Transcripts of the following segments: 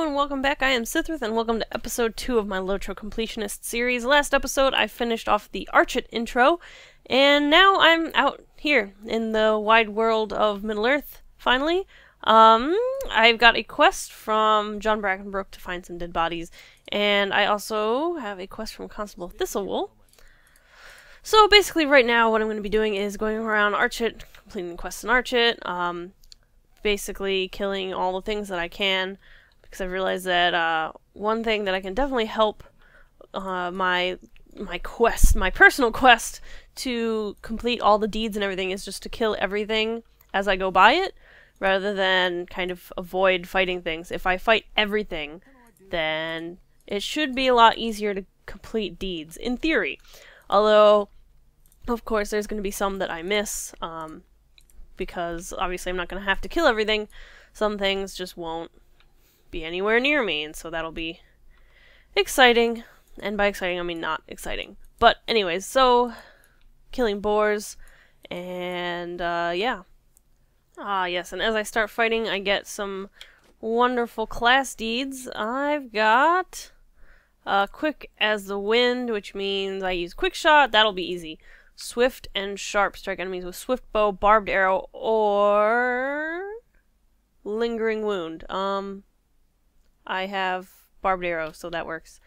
and welcome back. I am Cithrith, and welcome to episode 2 of my LOTRO Completionist series. Last episode, I finished off the Archet intro, and now I'm out here in the wide world of Middle-earth, finally. I've got a quest from John Brackenbrook to find some dead bodies, and I also have a quest from Constable Thistlewool. So basically right now what I'm going to be doing is going around Archet, completing quests in Archet, basically killing all the things that I can, because I've realized that one thing that I can definitely help my personal quest to complete all the deeds and everything is just to kill everything as I go by it, rather than kind of avoid fighting things. If I fight everything, then it should be a lot easier to complete deeds, in theory. Although, of course, there's going to be some that I miss, because obviously I'm not going to have to kill everything. Some things just won't be anywhere near me, and so that'll be exciting. And by exciting, I mean not exciting. But anyways, so killing boars, and yeah. Ah, yes, and as I start fighting, I get some wonderful class deeds. I've got quick as the wind, which means I use quick shot. That'll be easy. Swift and sharp, strike enemies with swift bow, barbed arrow, or lingering wound. I have barbed arrow, so that works.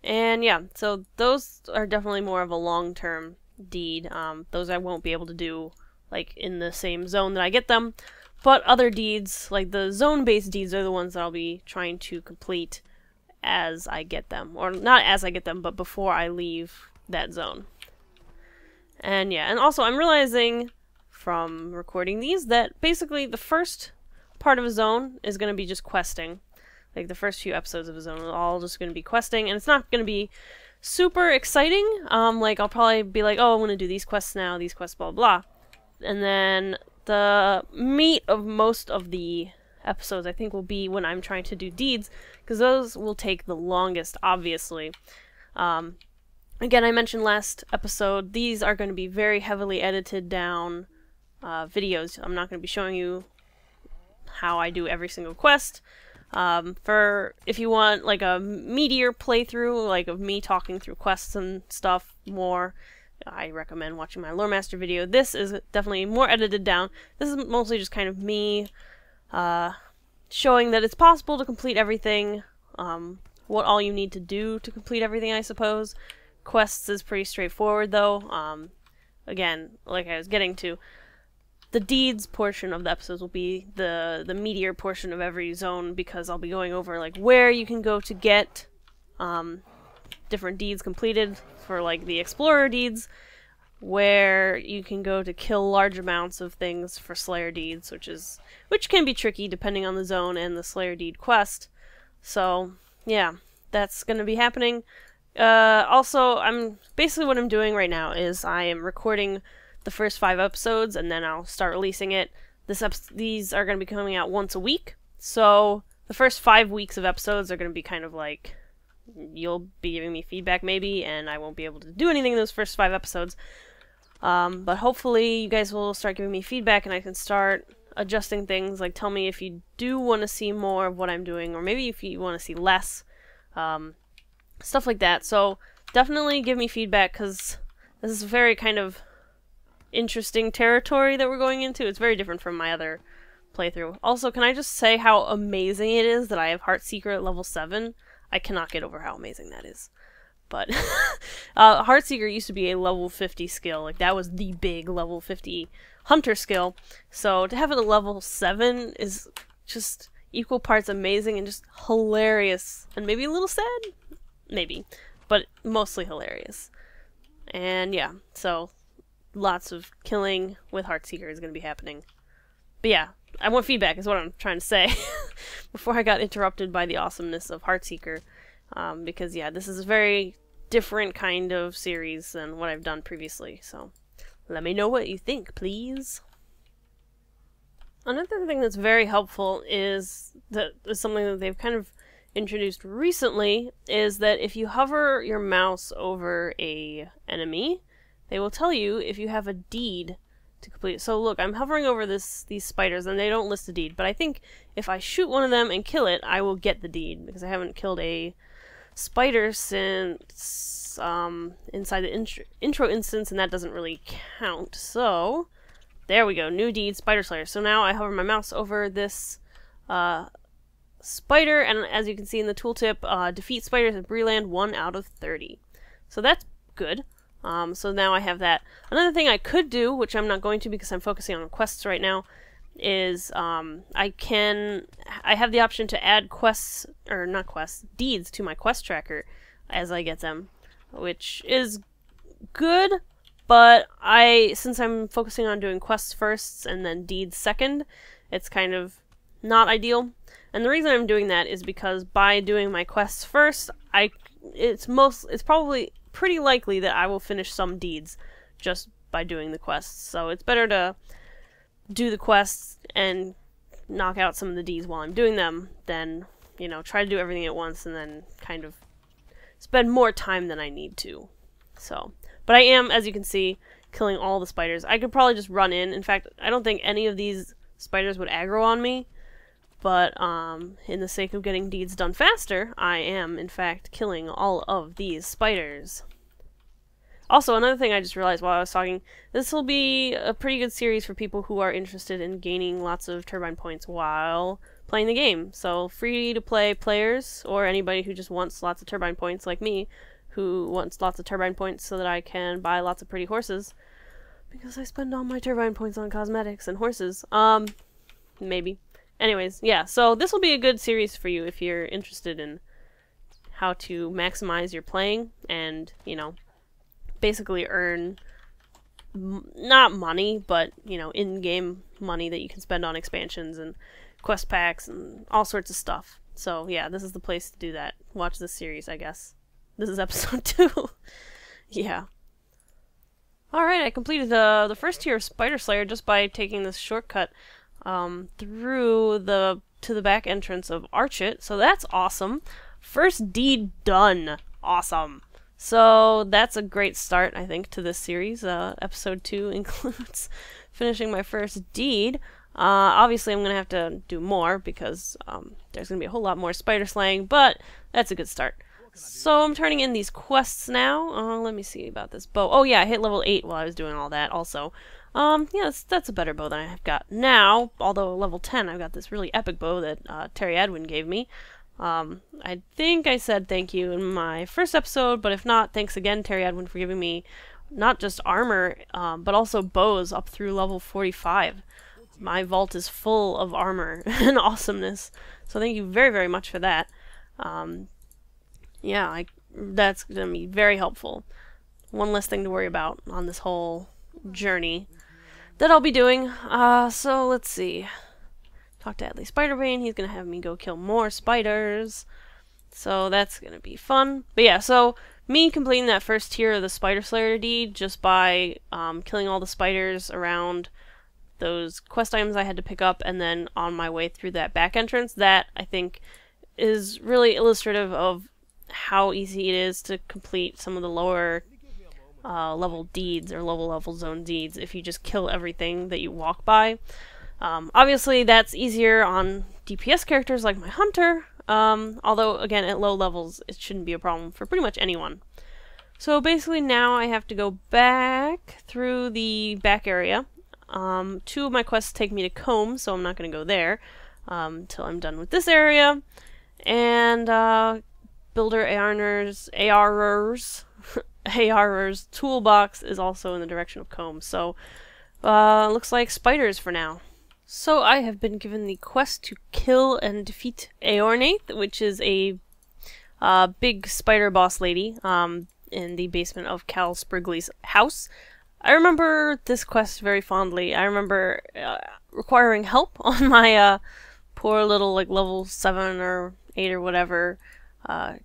And yeah, so those are definitely more of a long-term deed. Those I won't be able to do like in the same zone that I get them, but other deeds, like the zone-based deeds, are the ones that I'll be trying to complete as I get them. Or not as I get them, but before I leave that zone. And yeah, and also I'm realizing from recording these that basically the first part of a zone is going to be just questing. Like the first few episodes of a zone are all just going to be questing, and it's not going to be super exciting. Like I'll probably be like, oh, I want to do these quests now, these quests, blah, blah. And then the meat of most of the episodes, I think, will be when I'm trying to do deeds, because those will take the longest, obviously. Again, I mentioned last episode, these are going to be very heavily edited down videos. I'm not going to be showing you how I do every single quest. For if you want like a meatier playthrough, like of me talking through quests and stuff more, I recommend watching my Lore Master video. This is definitely more edited down. This is mostly just kind of me showing that it's possible to complete everything, what all you need to do to complete everything, I suppose. Quests is pretty straightforward though. Again, like I was getting to, the deeds portion of the episodes will be the meatier portion of every zone, because I'll be going over like where you can go to get different deeds completed for like the explorer deeds, where you can go to kill large amounts of things for slayer deeds, which can be tricky depending on the zone and the slayer deed quest. So yeah, that's gonna be happening. Also, basically what I'm doing right now is I am recording the first 5 episodes, and then I'll start releasing it. These are going to be coming out once a week, so the first 5 weeks of episodes are going to be kind of like, you'll be giving me feedback maybe, and I won't be able to do anything in those first 5 episodes. But hopefully you guys will start giving me feedback, and I can start adjusting things. Like, tell me if you do want to see more of what I'm doing, or maybe if you want to see less. Stuff like that. So definitely give me feedback, because this is very kind of interesting territory that we're going into. It's very different from my other playthrough. Also, can I just say how amazing it is that I have Heartseeker at level 7? I cannot get over how amazing that is. But Heartseeker used to be a level 50 skill. Like, that was the big level 50 hunter skill. So to have it at level 7 is just equal parts amazing and just hilarious. And maybe a little sad? Maybe. But mostly hilarious. And yeah, so lots of killing with Heartseeker is going to be happening. But yeah, I want feedback is what I'm trying to say before I got interrupted by the awesomeness of Heartseeker. Because yeah, this is a very different kind of series than what I've done previously. So let me know what you think, please. Another thing that's very helpful is something that they've kind of introduced recently, is that if you hover your mouse over a enemy, they will tell you if you have a deed to complete it. So look, I'm hovering over these spiders, and they don't list a deed, but I think if I shoot one of them and kill it, I will get the deed, because I haven't killed a spider since inside the intro instance, and that doesn't really count. So there we go, new deed, Spider Slayer. So now I hover my mouse over this spider, and as you can see in the tooltip, defeat spiders in Breland 1 out of 30. So that's good. So now I have that. Another thing I could do, which I'm not going to because I'm focusing on quests right now, is I have the option to add quests, or not quests, deeds to my quest tracker as I get them, which is good, but since I'm focusing on doing quests first and then deeds second, it's kind of not ideal. And the reason I'm doing that is because by doing my quests first, it's probably pretty likely that I will finish some deeds just by doing the quests. So it's better to do the quests and knock out some of the deeds while I'm doing them than, you know, try to do everything at once and then kind of spend more time than I need to. So, but I am, as you can see, killing all the spiders. I could probably just run in. In fact, I don't think any of these spiders would aggro on me. But in the sake of getting deeds done faster, I am, in fact, killing all of these spiders. Also, another thing I just realized while I was talking, this will be a pretty good series for people who are interested in gaining lots of turbine points while playing the game. So, free-to-play players, or anybody who just wants lots of turbine points like me, who wants lots of turbine points so that I can buy lots of pretty horses. Because I spend all my turbine points on cosmetics and horses. Maybe. Anyways, yeah, so this will be a good series for you if you're interested in how to maximize your playing and, you know, basically earn, not money, but, you know, in-game money that you can spend on expansions and quest packs and all sorts of stuff. So, yeah, this is the place to do that. Watch this series, I guess. This is episode 2. Yeah. Alright, I completed the first tier of Spider Slayer just by taking this shortcut through to the back entrance of Archet, so that's awesome. First deed done. Awesome. So that's a great start, I think, to this series. Episode 2 includes finishing my first deed. Obviously I'm gonna have to do more because there's gonna be a whole lot more spider slaying, but that's a good start. So I'm turning in these quests now. Let me see about this bow. Oh yeah, I hit level 8 while I was doing all that also. Yeah, that's a better bow than I've got now, although level 10 I've got this really epic bow that Terry Adwin gave me. I think I said thank you in my first episode, but if not, thanks again, Terry Adwin, for giving me not just armor, but also bows up through level 45. My vault is full of armor and awesomeness, so thank you very, very much for that. Yeah, that's going to be very helpful. One less thing to worry about on this whole journey that I'll be doing. So let's see. Talk to Adley Spiderbane. He's going to have me go kill more spiders. So that's going to be fun. But yeah, so me completing that first tier of the Spider Slayer deed just by killing all the spiders around those quest items I had to pick up, and then on my way through that back entrance, that I think is really illustrative of how easy it is to complete some of the lower level deeds or lower level zone deeds if you just kill everything that you walk by. Obviously that's easier on DPS characters like my hunter, although again at low levels it shouldn't be a problem for pretty much anyone. So basically now I have to go back through the back area. 2 of my quests take me to Combe, so I'm not going to go there until I'm done with this area. And Builder ARR's toolbox is also in the direction of Combe, so looks like spiders for now. So I have been given the quest to kill and defeat Aornath, which is a big spider boss lady in the basement of Cal Sprigley's house. I remember this quest very fondly. I remember requiring help on my poor little like level 7 or 8 or whatever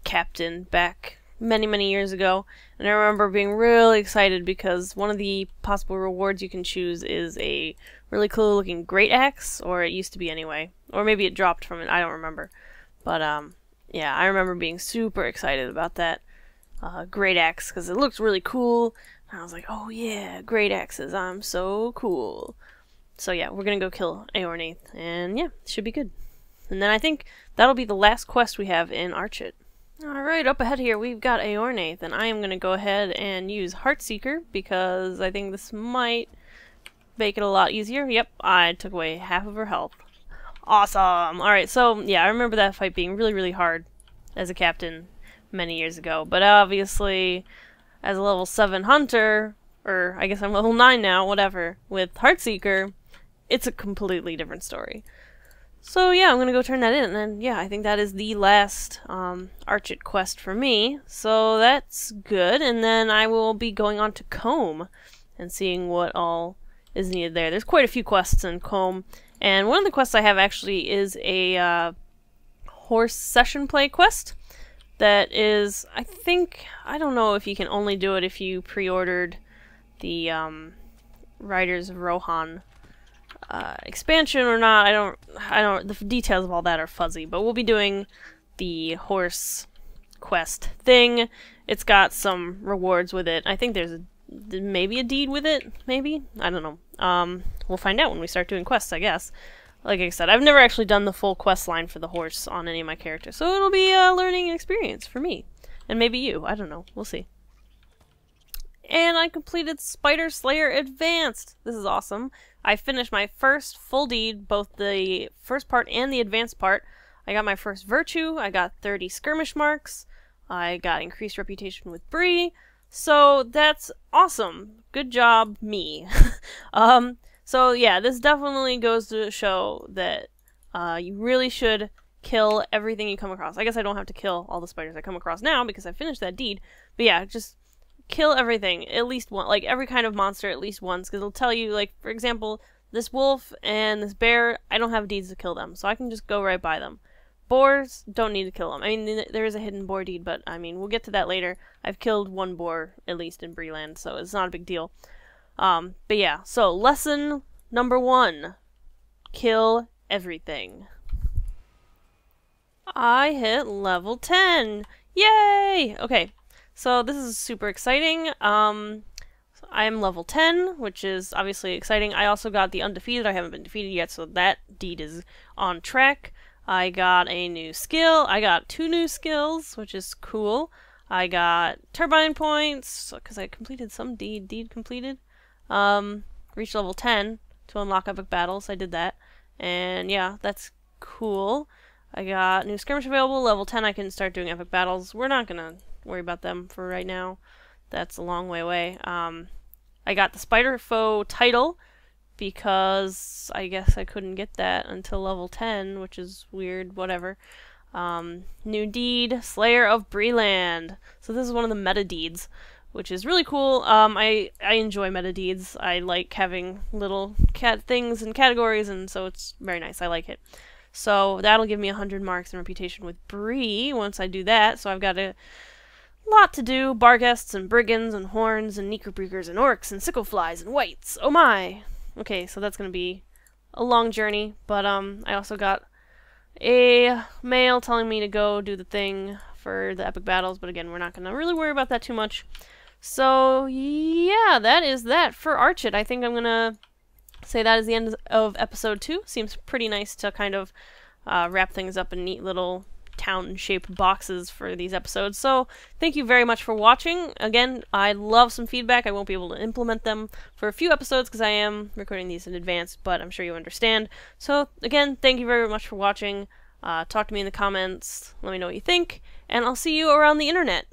captain back many years ago, and I remember being really excited because one of the possible rewards you can choose is a really cool looking great axe, or it used to be anyway, or maybe it dropped from it, I don't remember, but yeah, I remember being super excited about that great axe because it looked really cool. And I was like, oh yeah, great axes, I'm so cool. So yeah, we're gonna go kill Aornath, and yeah, it should be good. And then I think that'll be the last quest we have in Archet. Alright, up ahead here we've got Aornath, and I am gonna go ahead and use Heartseeker, because I think this might make it a lot easier. Yep, I took away half of her health. Awesome! Alright, so yeah, I remember that fight being really, really hard as a captain many years ago, but obviously as a level 7 hunter, or I guess I'm level 9 now, whatever, with Heartseeker, it's a completely different story. So yeah, I'm gonna go turn that in, and yeah, I think that is the last Archet quest for me, so that's good, and then I will be going on to Combe and seeing what all is needed there. There's quite a few quests in Combe, and one of the quests I have actually is a horse session play quest that is, I don't know if you can only do it if you pre-ordered the Riders of Rohan expansion or not. I don't, the details of all that are fuzzy, but we'll be doing the horse quest thing. It's got some rewards with it. I think there's maybe a deed with it, maybe? I don't know. We'll find out when we start doing quests, I guess. Like I said, I've never actually done the full quest line for the horse on any of my characters, so it'll be a learning experience for me. And maybe you, I don't know, we'll see. And I completed Spider Slayer Advanced! This is awesome. I finished my first full deed, both the first part and the advanced part. I got my first virtue, I got 30 skirmish marks, I got increased reputation with Bree, so that's awesome. Good job, me. So yeah, this definitely goes to show that you really should kill everything you come across. I guess I don't have to kill all the spiders I come across now because I finished that deed, but yeah, just kill everything, at least one, like every kind of monster at least once, because it'll tell you, like, for example, this wolf and this bear, I don't have deeds to kill them, so I can just go right by them. Boars, don't need to kill them. I mean, there is a hidden boar deed, but I mean, we'll get to that later. I've killed one boar, at least in Breeland, so it's not a big deal. But yeah, so lesson number 1, kill everything. I hit level 10! Yay! Okay, so this is super exciting. I am level 10, which is obviously exciting. I also got the undefeated. I haven't been defeated yet, so that deed is on track. I got a new skill. I got 2 new skills, which is cool. I got turbine points, because I completed some deed completed. Reached level 10 to unlock epic battles. I did that. And yeah, that's cool. I got new skirmish available. Level 10 I can start doing epic battles. We're not gonna worry about them for right now. That's a long way away. I got the Spider Foe title because I guess I couldn't get that until level 10, which is weird, whatever. New deed, Slayer of Breeland. So this is one of the meta deeds, which is really cool. I enjoy meta deeds. I like having little cat things and categories, and so it's very nice. I like it. So that'll give me 100 marks in reputation with Bree once I do that. So I've got a lot to do. Barghests and brigands and horns and necrobreakers and orcs and sickleflies and wights. Oh my! Okay, so that's gonna be a long journey. But I also got a mail telling me to go do the thing for the epic battles. But again, we're not gonna really worry about that too much. So yeah, that is that for Archet. I think I'm gonna say that is the end of episode 2. Seems pretty nice to kind of wrap things up in neat little town-shaped boxes for these episodes. So thank you very much for watching. Again, I'd love some feedback. I won't be able to implement them for a few episodes because I am recording these in advance, but I'm sure you understand. So again, thank you very much for watching. Talk to me in the comments. Let me know what you think, and I'll see you around the internet.